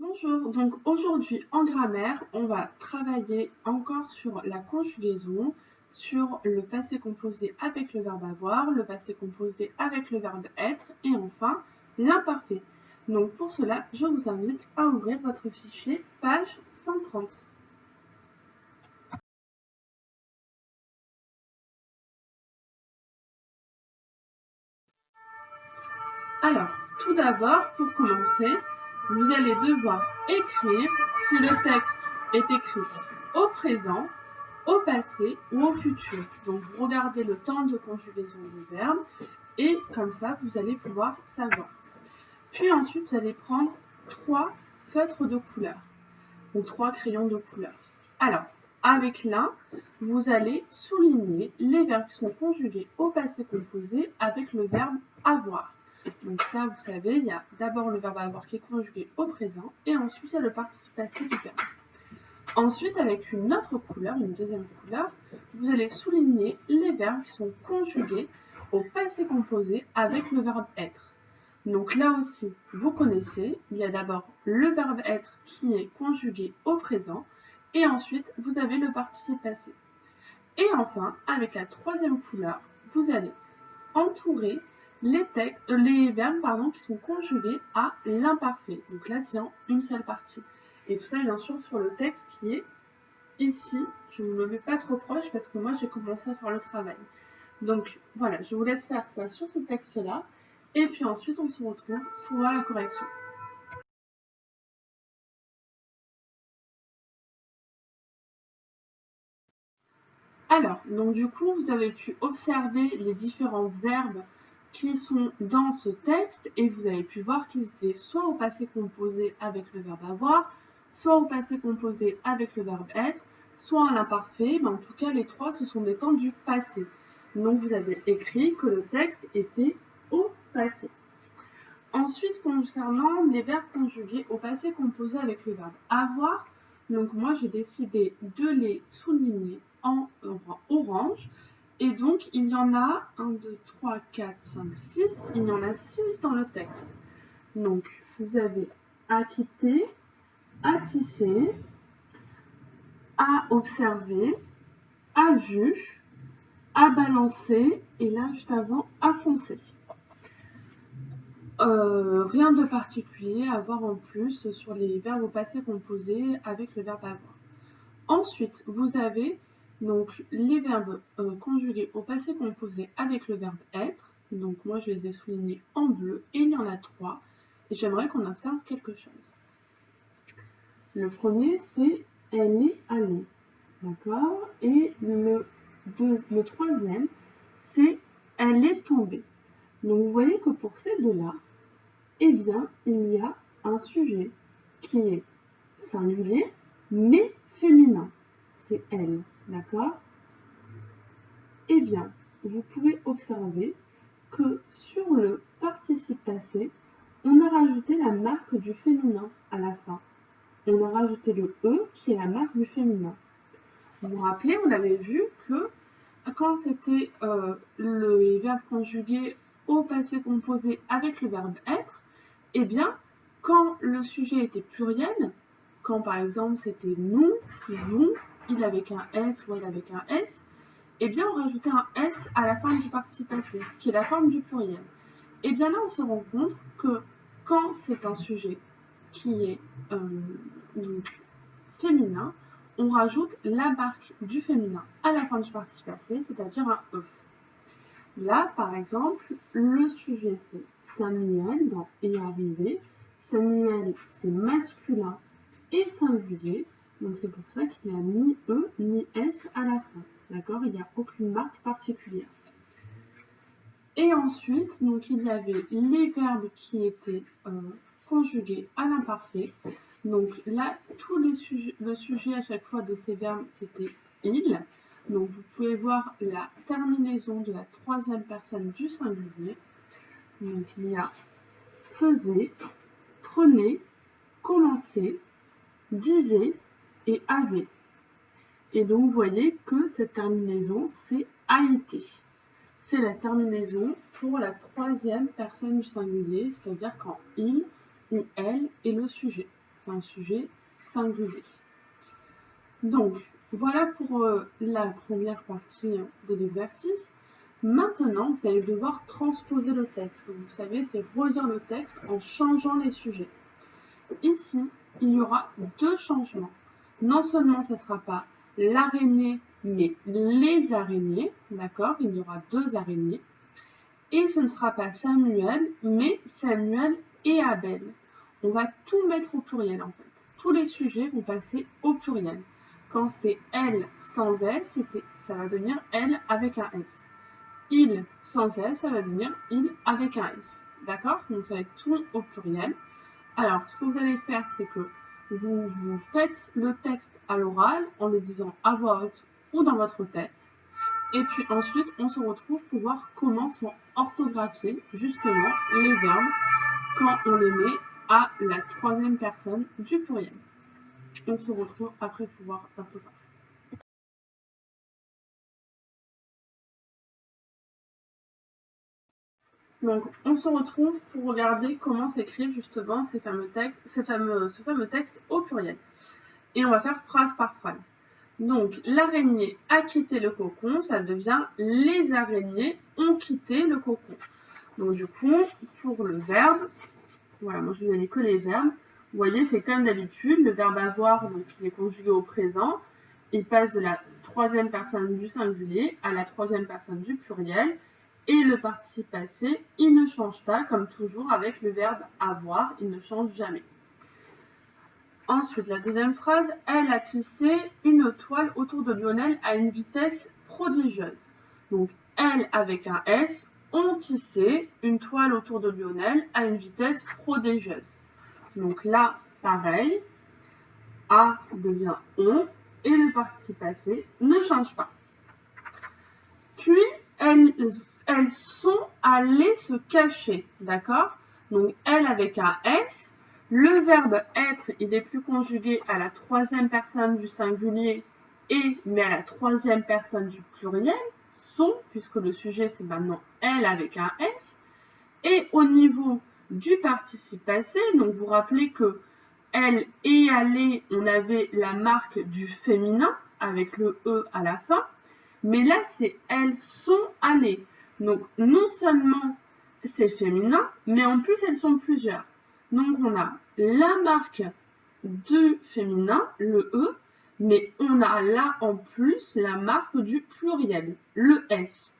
Bonjour, donc aujourd'hui en grammaire, on va travailler encore sur la conjugaison, sur le passé composé avec le verbe avoir, le passé composé avec le verbe être et enfin l'imparfait. Donc pour cela, je vous invite à ouvrir votre fichier page 130. Alors, tout d'abord, pour commencer, vous allez devoir écrire si le texte est écrit au présent, au passé ou au futur. Donc, vous regardez le temps de conjugaison des verbes et comme ça, vous allez pouvoir savoir. Puis ensuite, vous allez prendre 3 feutres de couleur ou 3 crayons de couleur. Alors, avec l'un, vous allez souligner les verbes qui sont conjugués au passé composé avec le verbe avoir. Donc ça, vous savez, il y a d'abord le verbe avoir qui est conjugué au présent et ensuite il y a le participe passé du verbe. Ensuite, avec une autre couleur, une deuxième couleur, vous allez souligner les verbes qui sont conjugués au passé composé avec le verbe être. Donc là aussi, vous connaissez, il y a d'abord le verbe être qui est conjugué au présent et ensuite vous avez le participe passé. Et enfin, avec la troisième couleur, vous allez entourer les verbes qui sont conjugués à l'imparfait. Donc là, c'est en une seule partie. Et tout ça, bien sûr, sur le texte qui est ici. Je ne me mets pas trop proche parce que moi, j'ai commencé à faire le travail. Donc voilà, je vous laisse faire ça sur ce texte-là. Et puis ensuite, on se retrouve pour voir la correction. Alors, donc du coup, vous avez pu observer les différents verbes qui sont dans ce texte et vous avez pu voir qu'ils étaient soit au passé composé avec le verbe avoir, soit au passé composé avec le verbe être, soit à l'imparfait, mais en tout cas les trois ce sont des temps du passé. Donc vous avez écrit que le texte était au passé. Ensuite, concernant les verbes conjugués au passé composé avec le verbe avoir, donc moi j'ai décidé de les souligner en orange. Et donc il y en a 1, 2, 3, 4, 5, 6. Il y en a 6 dans le texte. Donc vous avez à quitter, à tisser, à observer, à vu, à balancer et là juste avant à foncer. Rien de particulier à voir en plus sur les verbes au passé composé avec le verbe avoir. Ensuite, vous avez donc les verbes conjugués au passé composé avec le verbe être. Donc moi, je les ai soulignés en bleu et il y en a 3. Et j'aimerais qu'on observe quelque chose. Le premier, c'est elle est allée. D'accord? Et le troisième, c'est elle est tombée. Donc vous voyez que pour ces deux-là, eh bien, il y a un sujet qui est singulier, mais féminin. C'est elle, d'accord? Eh bien, vous pouvez observer que sur le participe passé, on a rajouté la marque du féminin à la fin. On a rajouté le E qui est la marque du féminin. Vous vous rappelez, on avait vu que quand c'était le verbe conjugué au passé composé avec le verbe être, eh bien, quand le sujet était pluriel, quand par exemple c'était nous, vous, il avec un S ou elle avec un S, eh bien on rajoutait un S à la fin du participe passé, qui est la forme du pluriel. Et bien là, on se rend compte que quand c'est un sujet qui est donc féminin, on rajoute la marque du féminin à la fin du participe passé, c'est-à-dire un E. Là, par exemple, le sujet c'est Samuel dans est arrivé. Samuel, c'est masculin et singulier. Donc c'est pour ça qu'il n'y a ni E ni S à la fin. D'accord? Il n'y a aucune marque particulière. Et ensuite, donc il y avait les verbes qui étaient conjugués à l'imparfait. Donc là, le sujet à chaque fois de ces verbes, c'était il. Donc vous pouvez voir la terminaison de la troisième personne du singulier. Donc il y a faisait, prenait, commençait, disait et avait. Et donc vous voyez que cette terminaison, c'est a été. C'est la terminaison pour la troisième personne du singulier, c'est-à-dire quand il ou elle est le sujet. c'est un sujet singulier. Donc, voilà pour la première partie de l'exercice. Maintenant, vous allez devoir transposer le texte. Donc, vous savez, c'est relire le texte en changeant les sujets. Ici, il y aura deux changements. Non seulement ce ne sera pas l'araignée, mais les araignées, d'accord? Il y aura deux araignées. Et ce ne sera pas Samuel, mais Samuel et Abel. On va tout mettre au pluriel en fait. Tous les sujets vont passer au pluriel. Quand c'était elle sans S, ça va devenir elle avec un S. Il sans S, ça va devenir il avec un S. D'accord? Donc ça va être tout au pluriel. Alors, ce que vous allez faire, c'est que vous faites le texte à l'oral en le disant à voix haute ou dans votre tête. Et puis ensuite, on se retrouve pour voir comment sont orthographiés justement les verbes quand on les met à la troisième personne du pluriel. On se retrouve après pour voir l'orthographe. Donc, on se retrouve pour regarder comment s'écrivent justement ce fameux texte au pluriel. Et on va faire phrase par phrase. Donc, l'araignée a quitté le cocon, ça devient les araignées ont quitté le cocon. Donc, du coup, pour le verbe, voilà, moi je vous ai mis que les verbes. Vous voyez, c'est comme d'habitude, le verbe avoir, donc il est conjugué au présent. Il passe de la troisième personne du singulier à la troisième personne du pluriel. Et le participe passé, il ne change pas, comme toujours avec le verbe avoir, il ne change jamais. Ensuite, la deuxième phrase, elle a tissé une toile autour de Lionel à une vitesse prodigieuse. Donc, elle avec un S, ont tissé une toile autour de Lionel à une vitesse prodigieuse. Donc là, pareil, a devient on et le participe passé ne change pas. Puis, elles sont allées se cacher, d'accord? Donc, elle avec un S. Le verbe être, il est plus conjugué à la troisième personne du singulier et, mais à la troisième personne du pluriel, sont, puisque le sujet c'est maintenant elle avec un S. Et au niveau du participe passé, donc vous rappelez que elle est allée, on avait la marque du féminin avec le E à la fin. Mais là, c'est elles sont allées. Donc, non seulement c'est féminin, mais en plus, elles sont plusieurs. Donc, on a la marque du féminin, le E, mais on a là en plus la marque du pluriel, le S.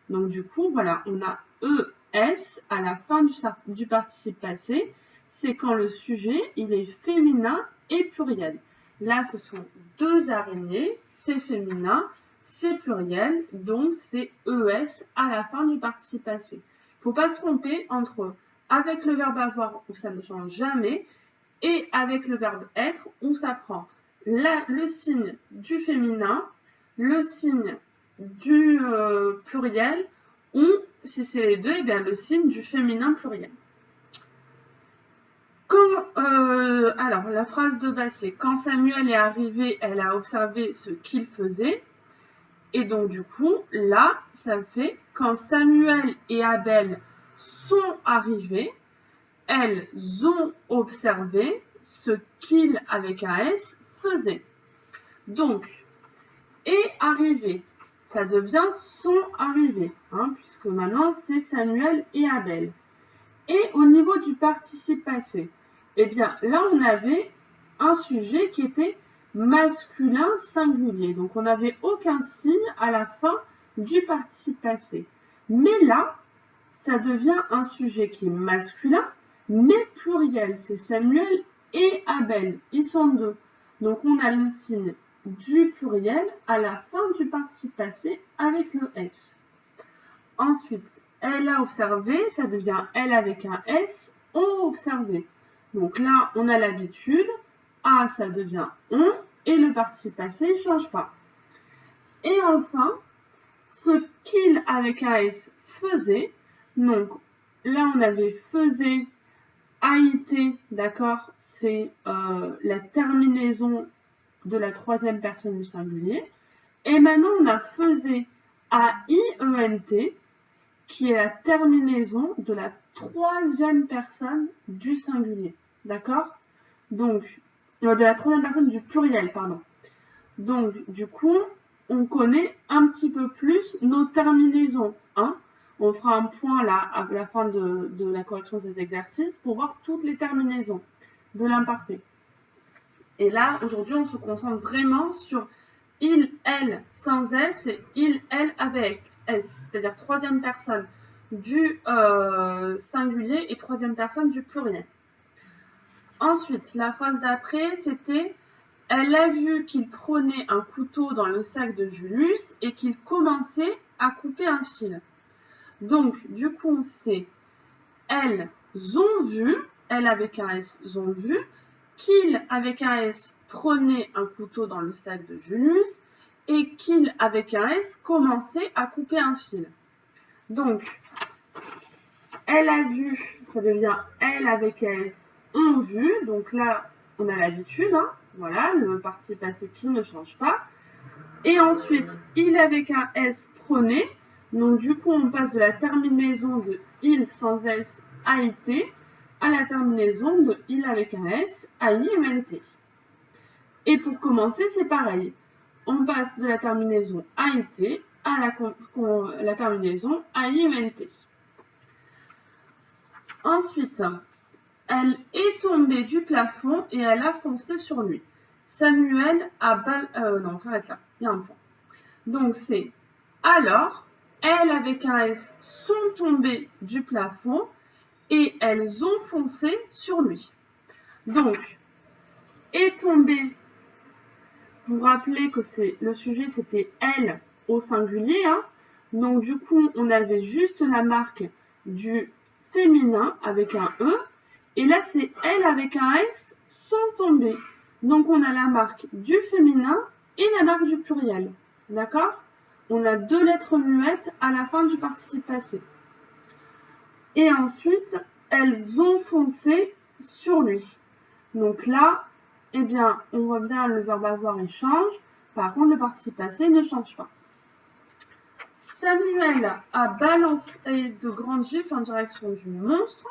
Donc, du coup, voilà, on a ES à la fin du participe passé. C'est quand le sujet, il est féminin et pluriel. Là, ce sont deux araignées, c'est féminin, c'est pluriel, donc c'est ES à la fin du participe passé. Il ne faut pas se tromper entre avec le verbe avoir où ça ne change jamais et avec le verbe être où ça prend le signe du féminin, le signe du pluriel ou si c'est les deux, et bien le signe du féminin pluriel. Alors, la phrase de base, c'est quand Samuel est arrivé, elle a observé ce qu'il faisait. Et donc, du coup, là, ça fait quand Samuel et Abel sont arrivés, elles ont observé ce qu'ils, avec un S, faisaient. Donc, est arrivé, ça devient sont arrivés, hein, puisque maintenant, c'est Samuel et Abel. Et au niveau du participe passé, eh bien, là, on avait un sujet qui était masculin singulier. Donc, on n'avait aucun signe à la fin du participe passé. Mais là, ça devient un sujet qui est masculin, mais pluriel. C'est Samuel et Abel. Ils sont deux. Donc, on a le signe du pluriel à la fin du participe passé avec le S. Ensuite, elle a observé, ça devient elle avec un S, ont observé. Donc là, on a l'habitude, a, ça devient on, et le participe passé ne change pas. Et enfin, ce qu'il avec un S faisait, donc là, on avait faisait, a été, d'accord, c'est la terminaison de la troisième personne du singulier. Et maintenant, on a faisait, A-I-E-N-T, qui est la terminaison de la troisième personne du singulier. D'accord? Donc, de la troisième personne du pluriel, pardon. Donc, du coup, on connaît un petit peu plus nos terminaisons. Hein. On fera un point là, à la fin de la correction de cet exercice pour voir toutes les terminaisons de l'imparfait. Et là, aujourd'hui, on se concentre vraiment sur il, elle sans S et il, elle avec S, c'est-à-dire troisième personne du singulier et troisième personne du pluriel. Ensuite, la phrase d'après, c'était « Elle a vu qu'il prenait un couteau dans le sac de Julius et qu'il commençait à couper un fil. » Donc, du coup, c'est « Elles ont vu », elles avec un S ont vu, qu'il avec un S prenait un couteau dans le sac de Julius et qu'il avec un S commençait à couper un fil. Donc, elle a vu, ça devient elle avec un S ont vu. Donc là, on a l'habitude, hein, voilà, le participe passé qui ne change pas. Et ensuite, il avec un S prenait. Donc du coup, on passe de la terminaison de il sans S a été à la terminaison de il avec un S, AI et ENT. Et pour commencer, c'est pareil. On passe de la terminaison a été à la terminaison AI et ENT. Ensuite, elle est tombée du plafond et elle a foncé sur lui. Samuel a non, on s'arrête là. Il y a un point. Donc c'est alors, elles avec un S sont tombées du plafond et elles ont foncé sur lui. Donc, est tombée, vous vous rappelez que le sujet c'était elle au singulier. Hein. Donc du coup, on avait juste la marque du féminin avec un E. Et là, c'est elle avec un S sont tombées. Donc on a la marque du féminin et la marque du pluriel. D'accord ? On a deux lettres muettes à la fin du participe passé. Et ensuite, elles ont foncé sur lui. Donc là, eh bien, on voit bien le verbe avoir il change. Par contre, le participe passé ne change pas. Samuel a balancé de grandes gifles en direction du monstre.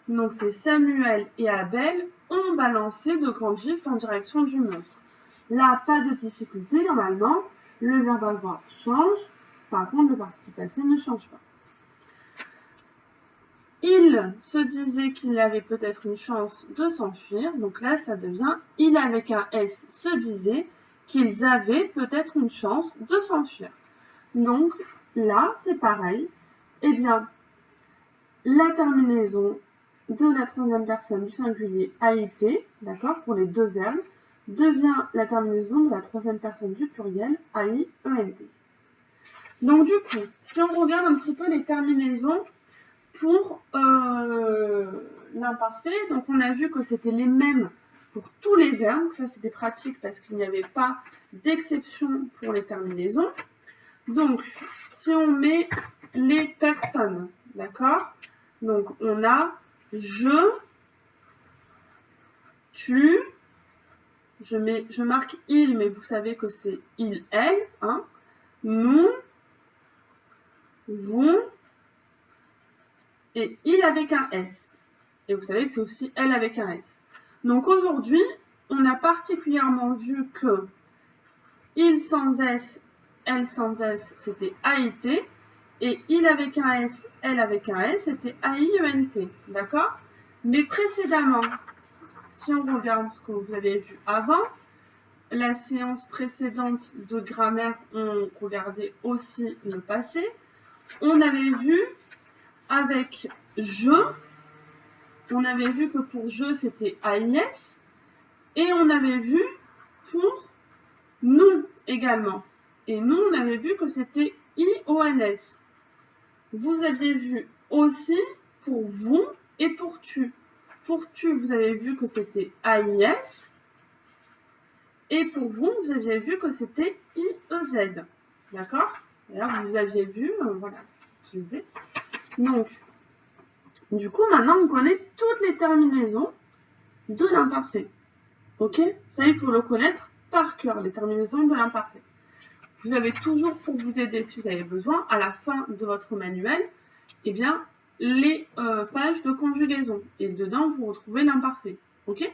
Donc c'est Samuel et Abel ont balancé de grandes gifles en direction du monstre. Là, pas de difficulté, normalement. Le verbe avoir change. Par contre, le participe passé ne change pas. Il se disait qu'il avait peut-être une chance de s'enfuir. Donc là, ça devient il avec un S se disait qu'ils avaient peut-être une chance de s'enfuir. Donc là, c'est pareil. Eh bien, la terminaison de la troisième personne du singulier a été, d'accord, pour les deux verbes, devient la terminaison de la troisième personne du pluriel AI, ENT. Donc du coup, si on regarde un petit peu les terminaisons pour l'imparfait, donc on a vu que c'était les mêmes pour tous les verbes, ça c'était pratique parce qu'il n'y avait pas d'exception pour les terminaisons. Donc, si on met les personnes, d'accord? Donc, on a je, tu, je marque il, mais vous savez que c'est il, elle, hein? Nous, vous, et il avec un S. Et vous savez que c'est aussi elle avec un S. Donc, aujourd'hui, on a particulièrement vu que il sans S, elle sans S, c'était AIT. Et il avec un S, elle avec un S, c'était AIENT. D'accord? Mais précédemment, si on regarde ce que vous avez vu avant, la séance précédente de grammaire, on regardait aussi le passé. On avait vu avec je, on avait vu que pour je, c'était AIS. Et on avait vu pour nous également. Et nous, on avait vu que c'était IONS. Vous aviez vu aussi pour vous et pour tu. Pour tu, vous avez vu que c'était AIS. Et pour vous, vous aviez vu que c'était IEZ. D'accord? D'ailleurs, vous aviez vu, voilà, utilisé. Donc, du coup, maintenant, on connaît toutes les terminaisons de l'imparfait. Ok? Ça, il faut le connaître par cœur, les terminaisons de l'imparfait. Vous avez toujours, pour vous aider, si vous avez besoin, à la fin de votre manuel, eh bien, les pages de conjugaison. Et dedans, vous retrouvez l'imparfait. Ok?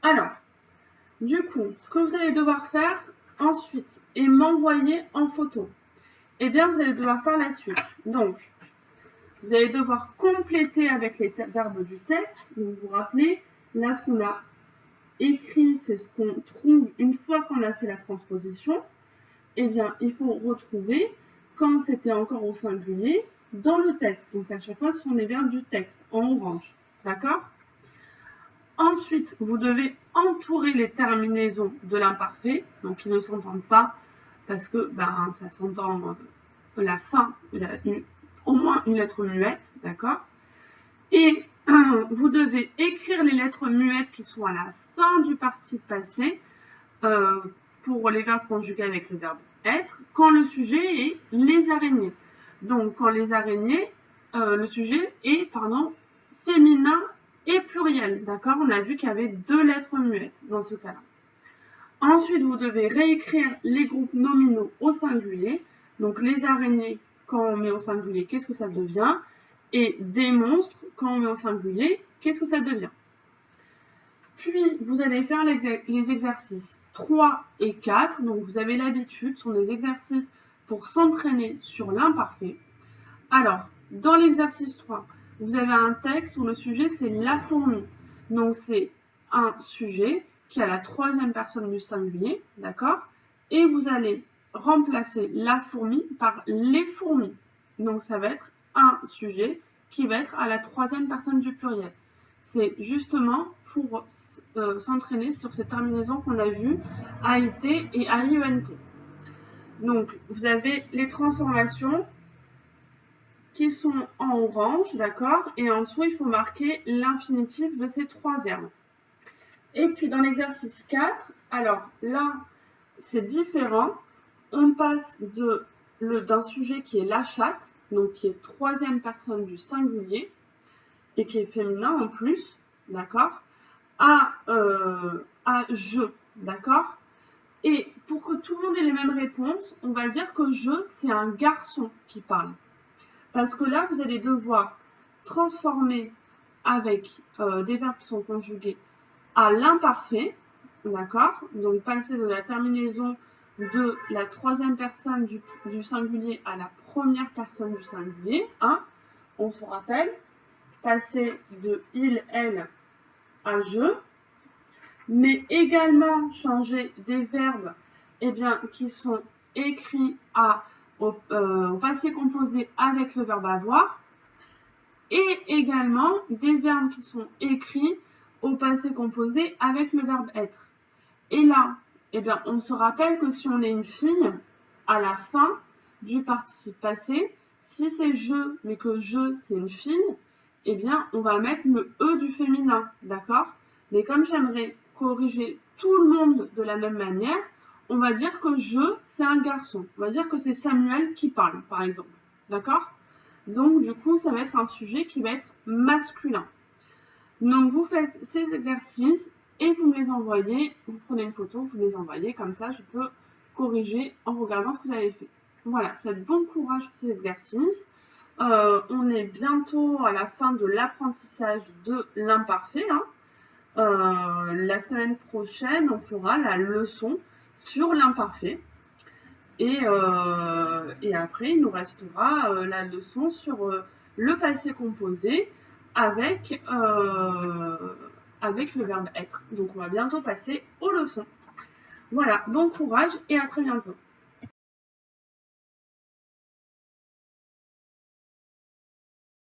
Alors, du coup, ce que vous allez devoir faire ensuite est m'envoyer en photo. Eh bien, vous allez devoir faire la suite. Donc, vous allez devoir compléter avec les verbes du texte. Donc, vous vous rappelez, là, ce qu'on a écrit, c'est ce qu'on trouve une fois qu'on a fait la transposition. Eh bien, il faut retrouver quand c'était encore au singulier dans le texte. Donc, à chaque fois, ce sont les verbes du texte en orange. D'accord? Ensuite, vous devez entourer les terminaisons de l'imparfait, donc ils ne s'entendent pas parce que ça s'entend la fin, au moins une lettre muette, d'accord? Et vous devez écrire les lettres muettes qui sont à la fin du participe passé pour les verbes conjugués avec le verbe être, quand le sujet est les araignées. Donc, quand les araignées, le sujet est, féminin et pluriel, d'accord? On a vu qu'il y avait 2 lettres muettes dans ce cas-là. Ensuite, vous devez réécrire les groupes nominaux au singulier. Donc, les araignées, quand on met au singulier, qu'est-ce que ça devient? Et des monstres, quand on met au singulier, qu'est-ce que ça devient? Puis, vous allez faire les exercices 3 et 4. Donc, vous avez l'habitude, ce sont des exercices pour s'entraîner sur l'imparfait. Alors, dans l'exercice 3, vous avez un texte où le sujet, c'est la fourmi. Donc, c'est un sujet qui a la 3e personne du singulier, d'accord? Et vous allez remplacer la fourmi par les fourmis. Donc, ça va être un sujet qui va être à la 3e personne du pluriel. C'est justement pour s'entraîner sur ces terminaisons qu'on a vues, AIT et AIENT. Donc, vous avez les transformations qui sont en orange, d'accord? Et en dessous, il faut marquer l'infinitif de ces 3 verbes. Et puis, dans l'exercice 4, alors là, c'est différent. On passe d'un sujet qui est la chatte, donc qui est 3e personne du singulier, et qui est féminin en plus, d'accord, à je, d'accord? Et pour que tout le monde ait les mêmes réponses, on va dire que je, c'est un garçon qui parle. Parce que là, vous allez devoir transformer avec des verbes qui sont conjugués à l'imparfait, d'accord? Donc, passer de la terminaison de la 3e personne du singulier à la 1re personne du singulier, hein? On se rappelle, passer de il, elle à je, mais également changer des verbes qui sont écrits au passé composé avec le verbe avoir, et également des verbes qui sont écrits au passé composé avec le verbe être. Et là, on se rappelle que si on est une fille, à la fin du participe passé, si c'est je, mais que je, c'est une fille, on va mettre le E du féminin, d'accord? Mais comme j'aimerais corriger tout le monde de la même manière, on va dire que je, c'est un garçon. On va dire que c'est Samuel qui parle, par exemple. D'accord? Donc, du coup, ça va être un sujet qui va être masculin. Donc, vous faites ces exercices et vous me les envoyez. Vous prenez une photo, vous me les envoyez. Comme ça, je peux corriger en regardant ce que vous avez fait. Voilà, faites bon courage pour ces exercices. On est bientôt à la fin de l'apprentissage de l'imparfait. La semaine prochaine, on fera la leçon sur l'imparfait. Et après, il nous restera la leçon sur le passé composé avec le verbe être. Donc, on va bientôt passer aux leçons. Voilà, bon courage et à très bientôt.